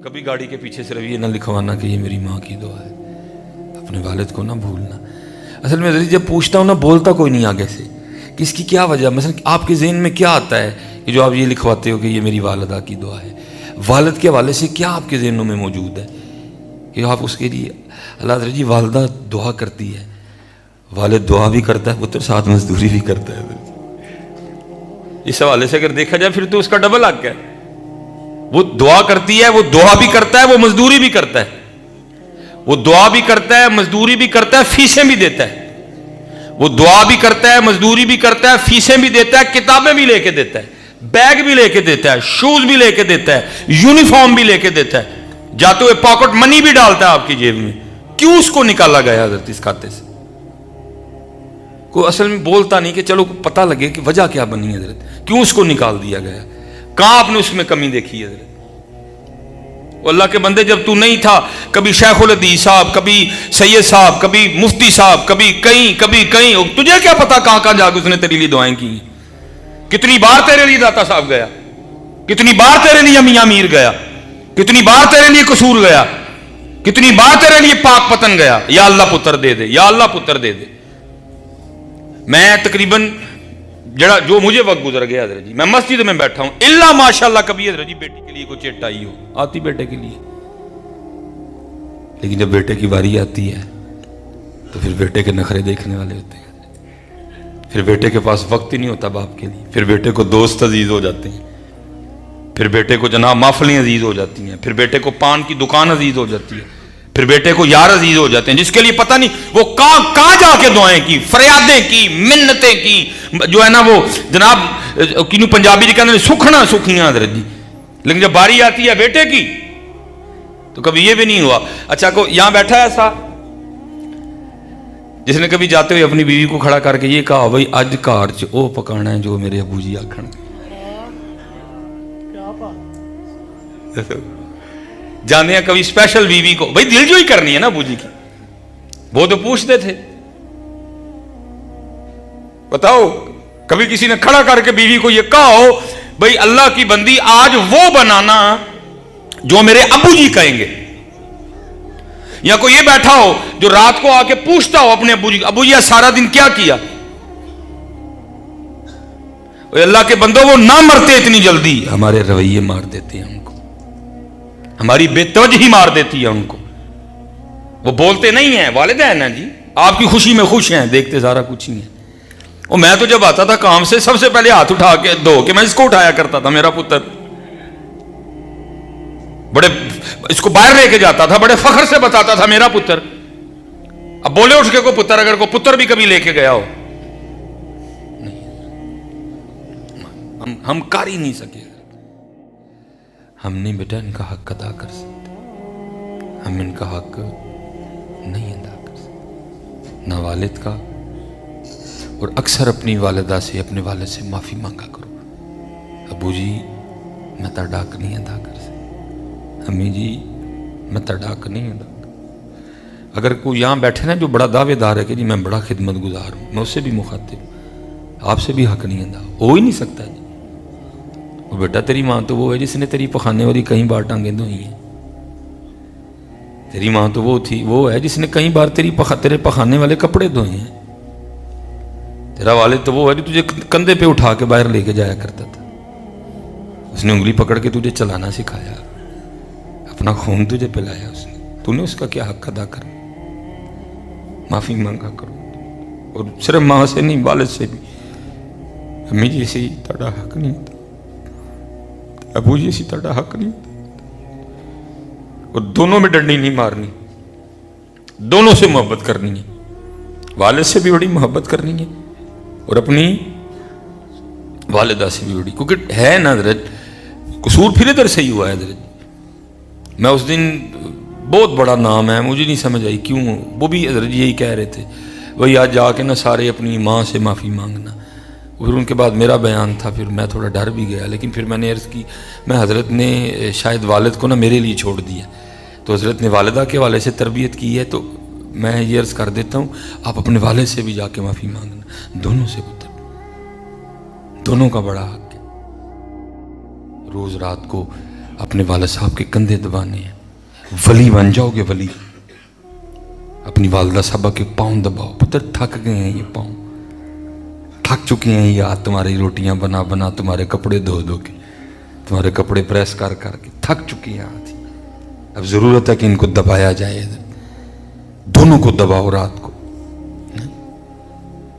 کبھی گاڑی کے پیچھے سے رویہ نہ لکھوانا کہ یہ میری ماں کی دعا ہے، اپنے والد کو نہ بھولنا۔ اصل میں جب پوچھتا ہوں نا بولتا کوئی نہیں آگے سے کہ اس کی کیا وجہ، مثلا آپ کے ذہن میں کیا آتا ہے کہ جو آپ یہ لکھواتے ہو کہ یہ میری والدہ کی دعا ہے، والد کے حوالے سے کیا آپ کے ذہنوں میں موجود ہے کہ آپ اس کے لیے اللہ حضرت جی والدہ دعا کرتی ہے، والد دعا بھی کرتا ہے، پتر ساتھ مزدوری بھی کرتا ہے۔ اس حوالے سے اگر دیکھا جائے پھر تو اس کا ڈبل حق ہے، وہ دعا کرتی ہے، وہ دعا بھی کرتا ہے، وہ مزدوری بھی کرتا ہے، وہ دعا بھی کرتا ہے، مزدوری بھی کرتا ہے، فیسیں بھی دیتا ہے، وہ دعا بھی کرتا ہے، مزدوری بھی کرتا ہے، فیسیں بھی دیتا ہے، کتابیں بھی لے کے دیتا ہے، بیگ بھی لے کے دیتا ہے، شوز بھی لے کے دیتا ہے، یونیفارم بھی لے کے دیتا ہے، جاتے ہوئے پاکٹ منی بھی ڈالتا ہے آپ کی جیب میں۔ کیوں اس کو نکالا گیا حضرت اس کھاتے سے؟ کوئی اصل میں بولتا نہیں کہ چلو پتہ لگے کہ وجہ کیا بنی حضرت، کیوں اس کو نکال دیا گیا، کہاں آپ نے اس میں کمی دیکھی حضرت؟ اللہ کے بندے جب تو نہیں تھا، کبھی شیخ الحدیث صاحب، کبھی سید صاحب، کبھی مفتی صاحب، کبھی کہیں تجھے کیا پتا کہاں کہاں جا کے اس نے تیرے لیے دعائیں کی ہیں؟ کتنی بار تیرے لیے داتا صاحب گیا، کتنی بار تیرے لیے میاں میر گیا، کتنی بار تیرے لیے قصور گیا، کتنی بار تیرے لیے پاک پتن گیا، یا اللہ پتر دے دے، یا اللہ پتر دے دے۔ میں تقریباً جو مجھے وقت گزر گیا حضرت جی، میں مسجد میں بیٹھا ہوں، اللہ ماشاءاللہ کبھی حضرت جی بیٹی کے لیے کوئی چٹ آئی ہو، آتی بیٹے کے لیے، لیکن جب بیٹے کی باری آتی ہے تو پھر بیٹے کے نخرے دیکھنے والے ہوتے ہیں، پھر بیٹے کے پاس وقت ہی نہیں ہوتا باپ کے لیے، پھر بیٹے کو دوست عزیز ہو جاتے ہیں، پھر بیٹے کو جناب محفلیں عزیز ہو جاتی ہیں، پھر بیٹے کو پان کی دکان عزیز ہو جاتی ہے، پھر بیٹے کو یار عزیز ہو جاتے ہیں، جس کے لیے پتہ نہیں وہ کہاں جا کے دعائیں کی، فریادیں کی، منتیں کی، جو ہے نا وہ جناب کنو پنجابی جی کہتے ہیں سکھنا سکھیاں حضرت جی، لیکن جب باری آتی ہے بیٹے کی تو کبھی یہ بھی نہیں ہوا۔ اچھا کو یہاں بیٹھا ہے ایسا جس نے کبھی جاتے ہوئے اپنی بیوی کو کھڑا کر کے یہ کہا بھائی اج گھر چ وہ پکانا ہے جو میرے ابو جی آکھن؟ جانے ہیں کبھی اسپیشل بیوی کو، بھائی دل جو ہی کرنی ہے نا ابو جی کی، وہ تو پوچھتے تھے، بتاؤ کبھی کسی نے کھڑا کر کے بیوی کو یہ کہا ہو بھائی اللہ کی بندی آج وہ بنانا جو میرے ابو جی کہیں گے، یا کوئی یہ بیٹھا ہو جو رات کو آ کے پوچھتا ہو اپنے ابو جی، ابو جی سارا دن کیا کیا؟ اللہ کے بندوں وہ نہ مرتے اتنی جلدی، ہمارے رویے مار دیتے ہیں ان کو، ہماری بے توجہی مار دیتی ہے ان کو، وہ بولتے نہیں ہیں، والدین ہیں جی آپ کی خوشی میں خوش ہیں، دیکھتے سارا کچھ ہی ہیں۔ اور میں تو جب آتا تھا کام سے سب سے پہلے ہاتھ اٹھا کے دو کہ میں اس کو اٹھایا کرتا تھا، میرا پتر، بڑے اس کو باہر لے کے جاتا تھا، بڑے فخر سے بتاتا تھا میرا پتر۔ اب بولے اٹھ کے کو پتر، اگر کو پتر بھی کبھی لے کے گیا ہو، ہم کر ہی نہیں سکے، ہم نہیں بیٹا ان کا حق ادا کر سکتے، ہم ان کا حق نہیں ادا کر سکتے، نہ والد کا، اور اکثر اپنی والدہ سے، اپنے والد سے معافی مانگا کرو، ابو جی میں تہاڈا حق نہیں ادا کر سکتا، امی جی میں تہاڈا حق نہیں ادا کر۔ اگر کوئی یہاں بیٹھے نا جو بڑا دعوے دار ہے کہ جی میں بڑا خدمت گزار ہوں، میں اس سے بھی مخاطب ہوں، آپ سے بھی حق نہیں ادا ہو ہی نہیں سکتا جی۔ وہ بیٹا تیری ماں تو وہ ہے جس نے تیری پخانے والی کئی بار ٹانگیں دھوئی ہیں، تیری ماں تو وہ تھی، وہ ہے جس نے کئی بار تیرے پخانے والے کپڑے دھوئے ہیں، تیرا والد تو وہ ہے جو تجھے کندھے پہ اٹھا کے باہر لے کے جایا کرتا تھا، اس نے انگلی پکڑ کے تجھے چلانا سکھایا، اپنا خون تجھے پلایا اس نے، تو نے اس کا کیا حق ادا کر؟ معافی مانگا کرو، اور صرف ماں سے نہیں والد سے بھی، امی جی سے تہاڈا حق نہیں ہوتا، ابو جی سے تہاڈا حق نہیں ہوتا، اور دونوں میں ڈنڈی نہیں مارنی، دونوں سے محبت کرنی ہے، والد سے بھی بڑی محبت کرنی ہے اور اپنی والدہ سے بھی بڑی، کیونکہ ہے نا حضرت قصور پھر ادھر سے ہی ہوا ہے حضرت۔ میں اس دن بہت بڑا نام ہے، مجھے نہیں سمجھ آئی کیوں، وہ بھی حضرت یہی کہہ رہے تھے وہی آج جا کے نا سارے اپنی ماں سے معافی مانگنا، پھر ان کے بعد میرا بیان تھا، پھر میں تھوڑا ڈر بھی گیا، لیکن پھر میں نے عرض کی میں حضرت نے شاید والد کو نا میرے لیے چھوڑ دیا، تو حضرت نے والدہ کے حوالے سے تربیت کی ہے، تو میں یہ عرض کر دیتا ہوں آپ اپنے والد سے بھی جا کے معافی مانگنا، دونوں سے پتر، دونوں کا بڑا حق ہے۔ روز رات کو अपने वालिद साहब के कंधे दबाने हैं, वली बन जाओगे वली। अपनी वालदा साहबा के पाँव दबाओ, पुत्र थक गए हैं ये पाँव, थक चुके हैं ये हाथ तुम्हारी रोटियां बना बना, तुम्हारे कपड़े धो धो के, तुम्हारे कपड़े प्रेस कर करके थक चुके हैं हाथ। अब जरूरत है कि इनको दबाया जाए, दोनों को दबाओ रात को।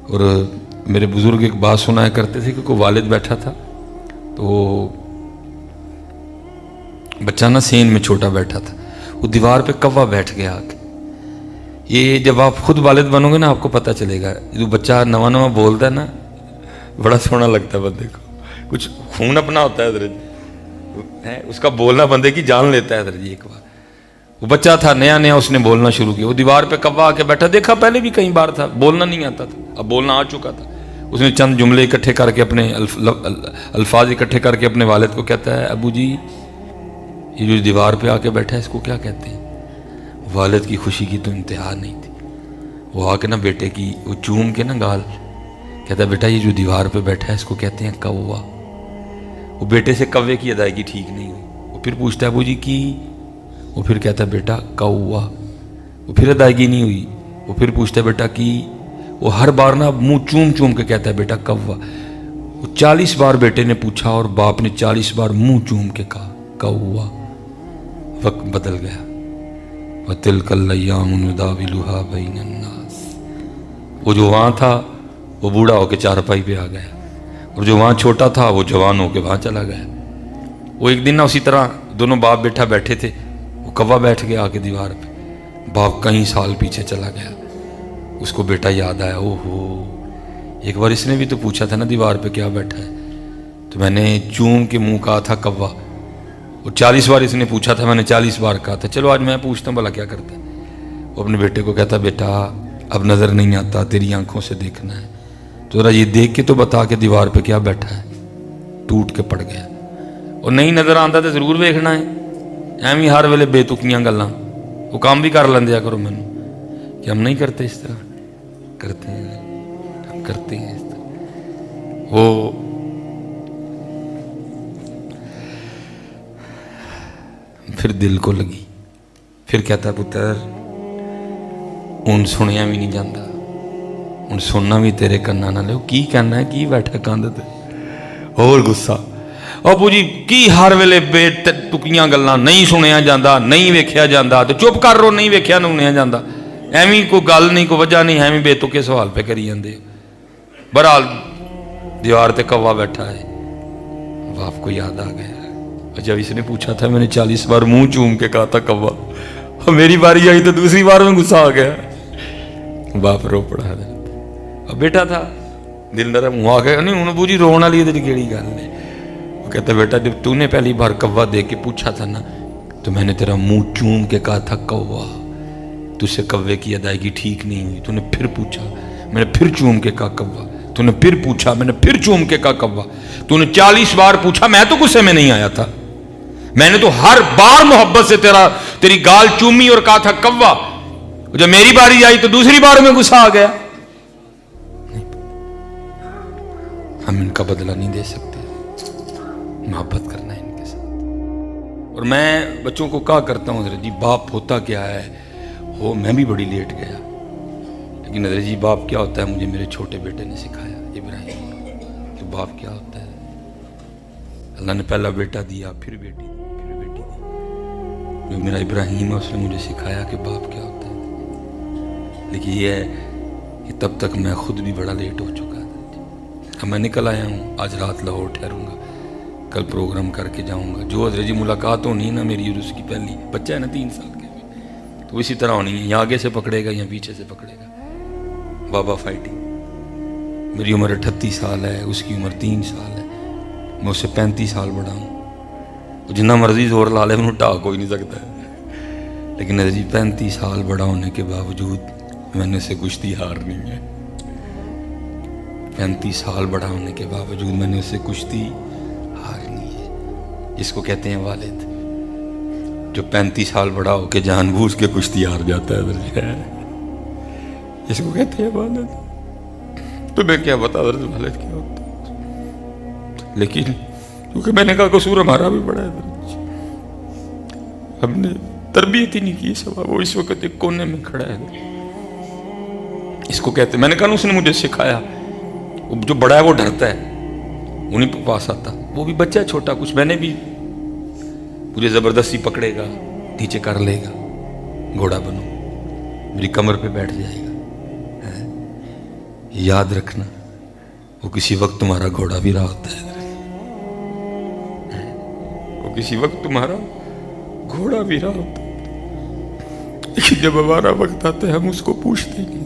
और मेरे बुजुर्ग एक बात सुनाया करते थे कि कोई वालिद बैठा था, तो बच्चा ना सेन में छोटा बैठा था, वो दीवार पे कौवा बैठ गया आके। ये जब आप खुद वालिद बनोगे ना आपको पता चलेगा, जो बच्चा नवा नवा बोलता है ना बड़ा सोना लगता है बंदे को, कुछ खून अपना होता है है, उसका बोलना बंदे की जान लेता है। जी एक बार वो बच्चा था नया नया, उसने बोलना शुरू किया, वो दीवार पे कौवा आके बैठा, देखा पहले भी कई बार था, बोलना नहीं आता था, अब बोलना आ चुका था। उसने चंद जुमले इकट्ठे करके अपने अल्फाज इकट्ठे करके अपने वालिद को कहता है, अबू जी ये जो दीवार पे आके बैठा है इसको क्या कहते हैं? वालिद की खुशी की तो इंतहा नहीं थी, वो आके ना बेटे की वो चूम के ना गाल, कहता है बेटा ये जो दीवार पे बैठा है इसको कहते हैं कौवा। वो बेटे से कौवे की अदायगी ठीक नहीं हुई, वो फिर पूछता है अबू जी की, वो फिर कहता है बेटा कौवा, वो फिर अदायगी नहीं हुई, वो फिर पूछता है बेटा की, वो हर बार ना मुंह चूम चूम के कहता है बेटा कौवा। वो 40 बार बेटे ने पूछा और बाप ने 40 बार मुंह चूम के कहा कौवा। वक्त बदल गया, वतिलकल अय्यामु नुदाविलुहा बैनन्नास। वो जो वहां था वो बूढ़ा होके चारपाई पे आ गया, और जो वहां छोटा था वो जवान होके वहां चला गया। वो एक दिन ना उसी तरह दोनों बाप बेटा बैठे थे, वो कौवा बैठ गया आके दीवार पे, बाप कई साल पीछे चला गया, उसको बेटा याद आया, ओहो एक बार इसने भी तो पूछा था ना दीवार पे क्या बैठा है, तो मैंने चूम के मुंह कहा था कौवा, और 40 बार इसने पूछा था, मैंने 40 बार कहा था, चलो आज मैं पूछता हूँ भला क्या करता है। वो अपने बेटे को कहता बेटा अब नजर नहीं आता, तेरी आंखों से देखना है, तो जरा ये देख के तो बता के दीवार पे क्या बैठा है। टूट के पड़ गया, और नहीं नजर आता तो जरूर देखना है, एवं हर वेले बेतुकियां गल्लां, वो काम भी कर लेंदे करो मैनू, कि हम नहीं करते इस तरह, करते हैं, हम करते हैं इस तरह। वो फिर दिल को लगी, फिर कहता पुत्र हुण सुनिया भी नहीं जाता, हुण सुनना भी तेरे कन्ना ना लो, की कहना है की बैठा कंध ते, होर गुस्सा, अबू जी की हर वेले बेतुकियां गल्लां, नहीं सुनिया जाता, नहीं वेख्या जाता, तो चुप कर रो, नहीं वेख्या सुनिया जाता, एवं कोई गल नहीं कोई वजह नहीं, एवं बेतुके सवाल पे करी जाते। बहरहाल दीवार ते कौवा बैठा है, बाप को याद आ गया, जब इसने पूछा था मैंने 40 बार मुंह चूम के कहा था कौवा, मेरी बारी आई तो दूसरी बार में गुस्सा आ गया, बाप रो पड़ा। अब बेटा था दिल नरम हुआ गया, नहीं हूं बूजी रोन वाली केड़ी गल है। वो कहता बेटा जब तूने पहली बार कौवा देख के पूछा था ना, तो मैंने तेरा मुंह चूम के कहा था कौवा, तुझसे कौवे की अदायगी ठीक नहीं हुई, तूने फिर पूछा, मैंने फिर चूम के कहा कौवा, तूने फिर पूछा, मैंने फिर चूम के कहा कौवा, तूने 40 बार पूछा, मैं तो गुस्से में नहीं आया था, मैंने तो हर बार मोहब्बत से तेरी गाल चूमी और कहा था कौवा, जब मेरी बारी आई तो दूसरी बार में गुस्सा आ गया। हम इनका बदला नहीं दे सकते, मोहब्बत करना है इनके साथ। और मैं बच्चों को कहा करता हूँ जी बाप होता क्या है, हो मैं भी बड़ी लेट गया, लेकिन नजर जी बाप क्या होता है मुझे मेरे छोटे बेटे ने सिखाया, इब्राहिम कि बाप क्या होता है। अल्लाह ने पहला बेटा दिया, फिर बेटी दी, फिर बेटी दी। जो मेरा इब्राहिम है उसने मुझे सिखाया कि बाप क्या होता है। लेकिन ये है कि तब तक मैं खुद भी बड़ा लेट हो चुका था। अब मैं निकल आया हूँ, आज रात लाहौर ठहरूंगा, कल प्रोग्राम करके जाऊँगा। जो हजरत जी मुलाकात होनी है ना मेरी और उसकी, पहली बच्चा है ना 3 साल के भी, तो इसी तरह होनी है, या आगे से पकड़ेगा या पीछे से पकड़ेगा। बाबा फाइटिंग, मेरी उम्र 38 साल है, उसकी उम्र 3 साल है, मैं उससे 35 साल बड़ा हूँ। जितना मर्जी जोर ला ले मैं ढा कोई नहीं सकता है, लेकिन नजर जी 35 साल बड़ा होने के बावजूद मैंने उससे कुश्ती हारनी है। 35 साल बड़ा होने के बावजूद मैंने उससे कुश्ती हारनी है। इसको कहते हैं वालिद, जो 35 साल बड़ा होके जानबूझ के कुश्ती हार जाता है, इसको कहते हैं वालिद। तो मैं क्या बता वालिद क्या होता है, लेकिन क्योंकि मैंने कहा कसूर हमारा भी बड़ा है, हमने तरबियत ही नहीं की सवा। वो इस वक्त एक कोने में खड़ा है। इसको कहते, मैंने कहा उसने मुझे सिखाया, जो बड़ा है वो डरता है, उन्हीं के पास आता। वो भी बच्चा है छोटा कुछ, मैंने भी, मुझे जबरदस्ती पकड़ेगा, नीचे कर लेगा, घोड़ा बनो, मेरी कमर पे बैठ जाएगा। याद रखना वो किसी वक्त तुम्हारा घोड़ा भी रहा होता है, वो किसी वक्त तुम्हारा घोड़ा भी रहा होता है। लेकिन जब हमारा वक्त आता है हम उसको पूछते नहीं।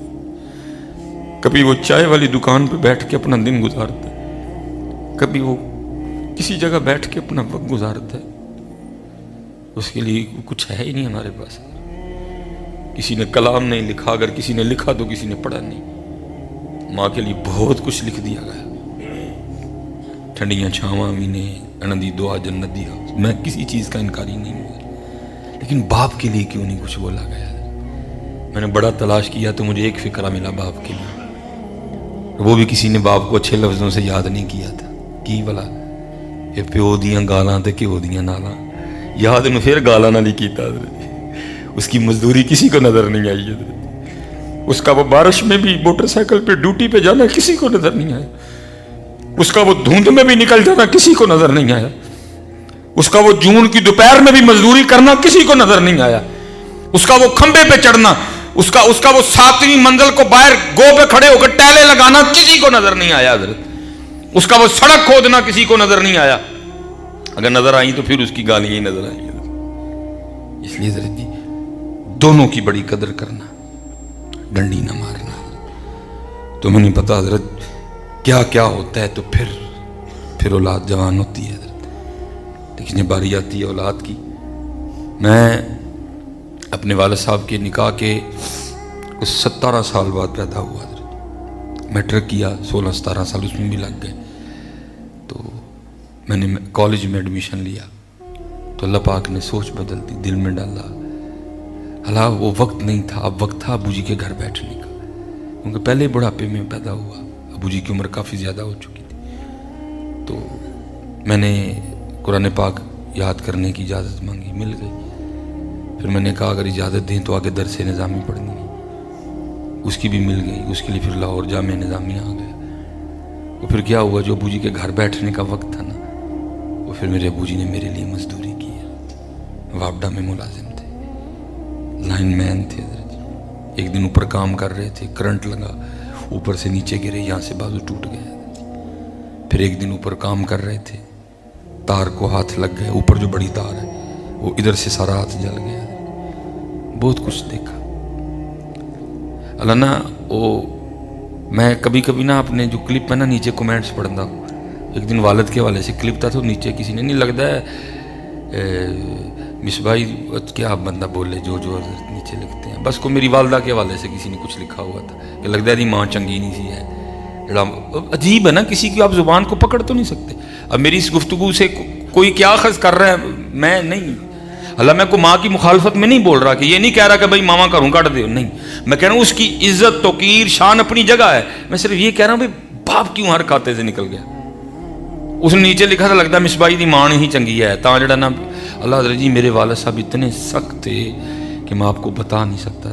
कभी वो चाय वाली दुकान पे बैठ के अपना दिन गुजारता है, कभी वो किसी जगह बैठ के अपना वक्त गुजारता है, उसके लिए कुछ है ही नहीं हमारे पास। किसी ने कलाम नहीं लिखा, अगर किसी ने लिखा तो किसी ने पढ़ा नहीं। माँ के लिए बहुत कुछ लिख दिया गया, ठंडियां छावां मीने अनंदी दुआ जन्नत दिया, मैं किसी चीज का इनकारी नहीं हूँ। लेकिन बाप के लिए क्यों नहीं कुछ बोला गया? मैंने बड़ा तलाश किया तो मुझे एक फिक्रा मिला बाप के लिए, वो भी किसी ने बाप को अच्छे लफ्जों से याद नहीं किया था। की भला ये प्यो दियां गालां ते घ्यो दियां नालां, याद में फिर गालां नाल ही कीता। उसकी मजदूरी किसी को नजर नहीं आई है। उसका वो बारिश में भी मोटरसाइकिल पे ड्यूटी पे जाना किसी को नजर नहीं आया। उसका वो धुंध में भी निकल जाना किसी को नजर नहीं आया। उसका वो जून की दोपहर में भी मजदूरी करना किसी को नजर नहीं आया। उसका वो खंबे पे चढ़ना, उसका वो 7वीं मंजिल को बाहर गो पे खड़े होकर टैले लगाना किसी को नजर नहीं आया। उसका वो सड़क खोदना किसी को नजर नहीं आया। अगर नजर आई तो फिर उसकी गालियां ही नजर आई। इसलिए हजरत जी दोनों की बड़ी कदर करना, डंडी ना मारना। तुम्हें नहीं पता हजरत क्या क्या होता है, तो फिर औलाद जवान होती है हजरत। लेकिन जब बारी आती है औलाद की, मैं अपने वालिद साहब के निकाह के कुछ 17 साल बाद पैदा हुआ। मैट्रिक किया, 16-17 साल उसमें भी लग गए। तो मैंने कॉलेज में एडमिशन लिया तो अल्लाह पाक ने सोच बदल दी, दिल में डाला। हालांकि वो वक्त नहीं था, अब वक्त था अबू जी के घर बैठने का, क्योंकि पहले बुढ़ापे में पैदा हुआ, अबू जी की उम्र काफ़ी ज़्यादा हो चुकी थी। तो मैंने कुरान पाक याद करने की इजाज़त मांगी, मिल गई। फिर मैंने कहा अगर इजाज़त दें तो आगे दरस निज़ामी पढ़नी है, उसकी भी मिल गई। उसके लिए फिर लाहौर जामे निज़ामी आ गया। वो फिर क्या हुआ, जो अबू जी के घर बैठने का वक्त था ना, वो फिर मेरे अबू जी ने मेरे लिए मजदूरी की है। वापडा में मुलाजिम थे, लाइन मैन थे। एक दिन ऊपर काम कर रहे थे, करंट लगा, ऊपर से नीचे गिरे, यहाँ से बाजू टूट गया। फिर एक दिन ऊपर काम कर रहे थे, तार को हाथ लग गए, ऊपर जो बड़ी तार है वो इधर से सारा हाथ जल गया। बहुत कुछ देखा अल्लाह ना। वो मैं कभी कभी ना अपने जो क्लिप में ना नीचे कमेंट्स पढ़ता हूँ। एक दिन वालिद के वाले से क्लिप था तो नीचे किसी ने, नहीं लगता है मिस भाई क्या आप बंदा बोले जो नीचे लिखते हैं, बस को मेरी वालदा के वाले से किसी ने कुछ लिखा हुआ था कि लगता है माँ चंगी नहीं सी है। अजीब है ना, किसी की आप जुबान को पकड़ तो नहीं सकते। अब मेरी इस गुफ्तगू से कोई क्या खर्च कर रहा है, मैं नहीं, अल्लाह मैं को माँ की मुखालफत में नहीं बोल रहा, कि ये नहीं कह रहा कि भाई मामा घरों काट दे, नहीं। मैं कह रहा हूँ उसकी इज्जत तौकीर शान अपनी जगह है। मैं सिर्फ ये कह रहा हूँ भाई बाप क्यों हर खाते से निकल गया। उसने नीचे लिखा था लगता मिसबाई की मां ही चंगी है, ता जड़ा ना। अल्लाह हज़रत जी मेरे वालिद साहब इतने सख्त थे कि मैं आपको बता नहीं सकता।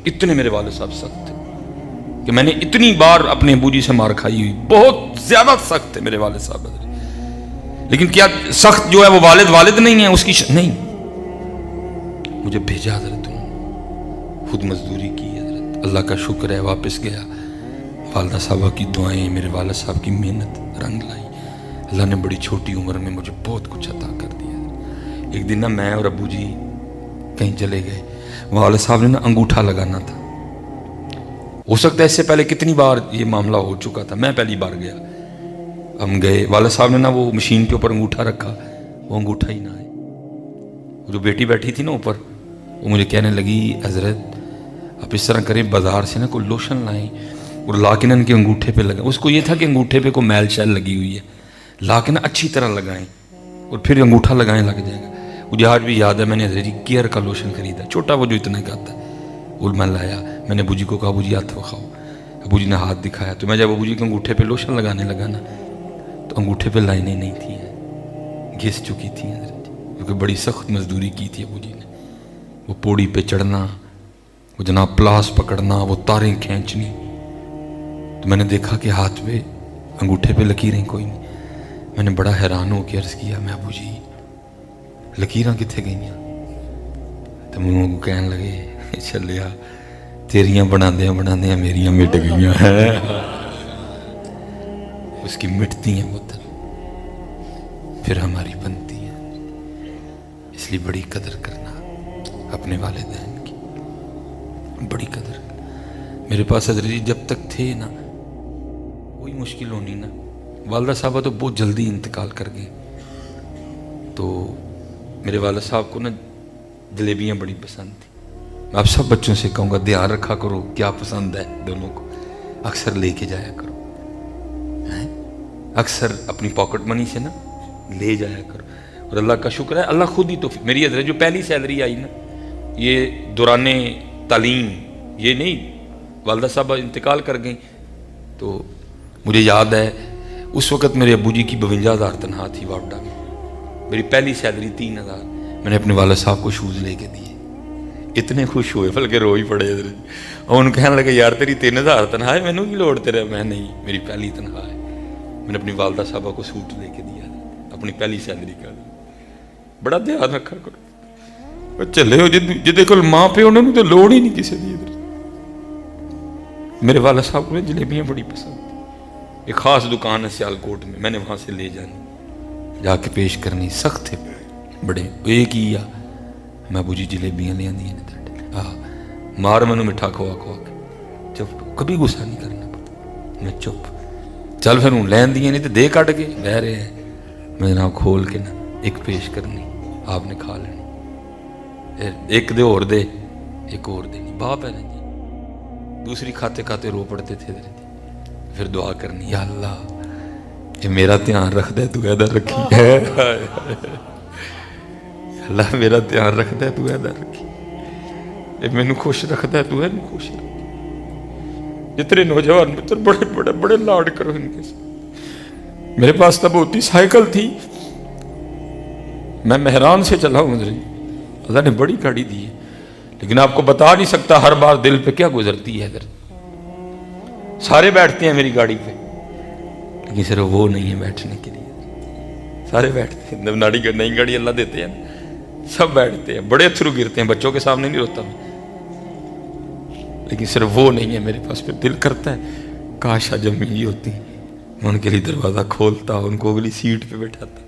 इतने मेरे वालिद साहब सख्त थे कि मैंने इतनी बार अपने अबू जी से मार खाई हुई, बहुत ज्यादा सख्त थे मेरे वालिद साहब। लेकिन क्या सख्त जो है वो वालिद नहीं है उसकी नहीं। मुझे भेजा हजरत, खुद मजदूरी की हजरत, अल्लाह का शुक्र है वापस गया। वालदा साहबा की दुआएं, मेरे वालिद साहब की मेहनत रंग लाई। अल्लाह ने बड़ी छोटी उम्र में मुझे बहुत कुछ अता कर दिया। एक दिन ना मैं और अबू जी कहीं चले गए, वालिद साहब ने ना अंगूठा लगाना था। हो सकता है इससे पहले कितनी बार ये मामला हो चुका था, मैं पहली बार गया। हम गए, वालिद साहब ने ना वो मशीन के ऊपर अंगूठा रखा, वो अंगूठा ही ना आए। जो बेटी बैठी थी ना ऊपर, वो मुझे कहने लगी हजरत आप इस तरह करें, बाजार से ना कोई लोशन लाएं और ला के ना इनके अंगूठे पे लगाएं। उसको ये था कि अंगूठे पे कोई मैल शैल लगी हुई है, ला के ना अच्छी तरह लगाएं और फिर अंगूठा लगाएं, लग जाएगा। मुझे आज भी याद है मैंने हजरत जी केयर का लोशन खरीदा, छोटा वो जो इतना का आता है, वो मैं लाया। मैंने अबू जी को कहा अबू जी हाथ दिखाओ। अबू जी ने हाथ दिखाया तो मैं जब अबू जी के अंगूठे पे लोशन लगाने लगा ना, तो अंगूठे पे लाइनें नहीं थी, घिस चुकी थी हजरत जी। کیونکہ بڑی سخت مزدوری کی تھی ابو جی نے. وہ پوڑی پہ چڑھنا، وہ جناب پلاس پکڑنا، وہ تاریں کھینچنی. تو میں نے دیکھا کہ ہاتھ پہ انگوٹھے پہ لکیریں کوئی نہیں. میں نے بڑا حیران ہو کے عرض کیا، میں ابو جی لکیراں کتنے گئیاں؟ تو منہ کو کہنے لگے، چلیا تیریاں بناندیاں بناندیاں میریاں مٹ گئیاں ہیں. اس کی مٹتی ہیں پتر، پھر ہماری بنتی ہیں. اس لیے بڑی قدر کرنا اپنے والدین کی، بڑی قدر. میرے پاس حضرت جی جب تک تھے نا کوئی مشکل ہونی نا. والدہ صاحبہ تو بہت جلدی انتقال کر گئی. تو میرے والد صاحب کو نا جلیبیاں بڑی پسند تھی. میں آپ سب بچوں سے کہوں گا دھیان رکھا کرو کیا پسند ہے دونوں کو، اکثر لے کے جایا کرو. اکثر اپنی پاکٹ منی سے نا لے جایا کرو. اور اللہ کا شکر ہے اللہ خود ہی تو میری حضرت جو پہلی سیلری آئی نا یہ دوران تعلیم، یہ نہیں والدہ صاحبہ انتقال کر گئیں. تو مجھے یاد ہے اس وقت میرے ابو جی کی 52,000 تنخواہ تھی واپڈا میں. میری پہلی سیلری 3,000. میں نے اپنے والد صاحب کو شوز لے کے دیے. اتنے خوش ہوئے بلکہ رو ہی پڑے حضرت. اور ان کہنے لگے یار تیری 3,000 تنخواہ ہے، مینوں کی لوڑ تیرے؟ میں نہیں، میری پہلی تنخواہ ہے. میں نے اپنی والدہ صاحبہ کو سوٹ لے کے دیا اپنی پہلی سیلری کا. بڑا دھیان رکھا کرو. چلے ہو جدے کول ماں پہ انہوں نے تو لوڑ ہی نہیں کسی دی. میرے والد صاحب کو جلیبیاں بڑی پسند تھی. ایک خاص دکان ہے سیالکوٹ میں نے وہاں سے لے جانی، جا کے پیش کرنی. سخت تھے بڑے. ایک ہی آ میں ابو جی جلیبیاں لے آندی ہیں مار مینوں مٹھا کھوا کھوا کے. چپ، کبھی غصہ نہیں کرنا پتا. میں چپ، چل پھر ہوں لین دیے نہیں تو دے کٹ کے لے رہے ہیں. میں جناب کھول کے نا ایک پیش کرنی، آپ نے کھا لینی. ایک دے اور دے، ایک اور دینی. باپ ہے نا جی. دوسری کھاتے کھاتے رو پڑتے تھے. پھر دعا کرنی، یا اللہ یہ میرا دھیان رکھ دے تو ادھر رکھی ہے. اللہ میرا دھیان رکھ دے تو ادھر رکھی. مینوں خوش رکھ دے تو اینوں خوش رکھ. جتنے نوجوان متر بڑے بڑے بڑے لاڈ کرو ان کے ساتھ. میرے پاس تب ہوتی سائیکل تھی. میں مہران سے چلا ہوں حضرت. اللہ نے بڑی گاڑی دی ہے لیکن آپ کو بتا نہیں سکتا ہر بار دل پہ کیا گزرتی ہے حضرت. سارے بیٹھتے ہیں میری گاڑی پہ لیکن صرف وہ نہیں ہے بیٹھنے کے لیے. سارے بیٹھتے ہیں. نئی گاڑی اللہ دیتے ہیں سب بیٹھتے ہیں. بڑے تھرو گرتے ہیں، بچوں کے سامنے نہیں روتا میں. لیکن صرف وہ نہیں ہے میرے پاس. پھر دل کرتا ہے کاش جب میری ہوتی میں ان کے لیے دروازہ کھولتا، ان کو اگلی سیٹ پہ بیٹھاتا.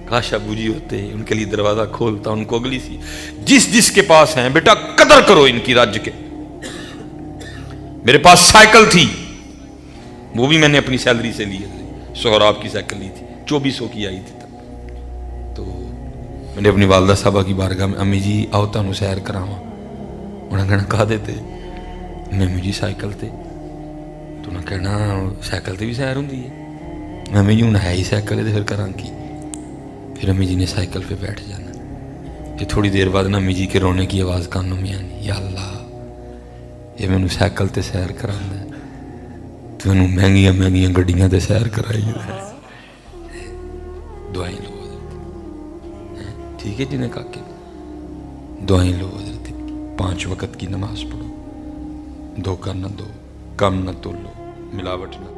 کاش ابو جی ہوتے ان کے لیے دروازہ کھولتا، ان کو اگلی سیٹ. جس کے پاس ہیں بیٹا قدر کرو ان کی رج کے. میرے پاس سائیکل تھی، وہ بھی میں نے اپنی سیلری سے لی ہے. سہراب کی سائیکل لی تھی، 2400 کی آئی تھی تب. تو میں نے اپنی والدہ صاحبہ کی بارگاہ میں امی جی آؤ تانوں سیر کراواں. انہوں نے کہنا کہا دیتے میں امی جی سائیکل تے. تو انہوں نے کہنا سائیکل تے بھی سیر ہوندی ہے. میں امی جی ہوں ہے ہی سائیکل ہے تو پھر کراں کی. پھر امی جی نے سائیکل پہ بیٹھ جانا. کہ تھوڑی دیر بعد نا امی جی کے رونے کی آواز کانوں میں آنی، یا اللہ یہ مینوں سائیکل تے سیر کراندا ہے تو انہوں مہنگیاں مہنگیاں گڈیاں تے سیر کرائی ہے. دعائیں لو حضرت. ٹھیک ہے جی نے کہا کہ دعائیں لو حضرت. 5 وقت کی نماز پڑھو، دھوکہ نہ دو، کم نہ تولو، ملاوٹ نہ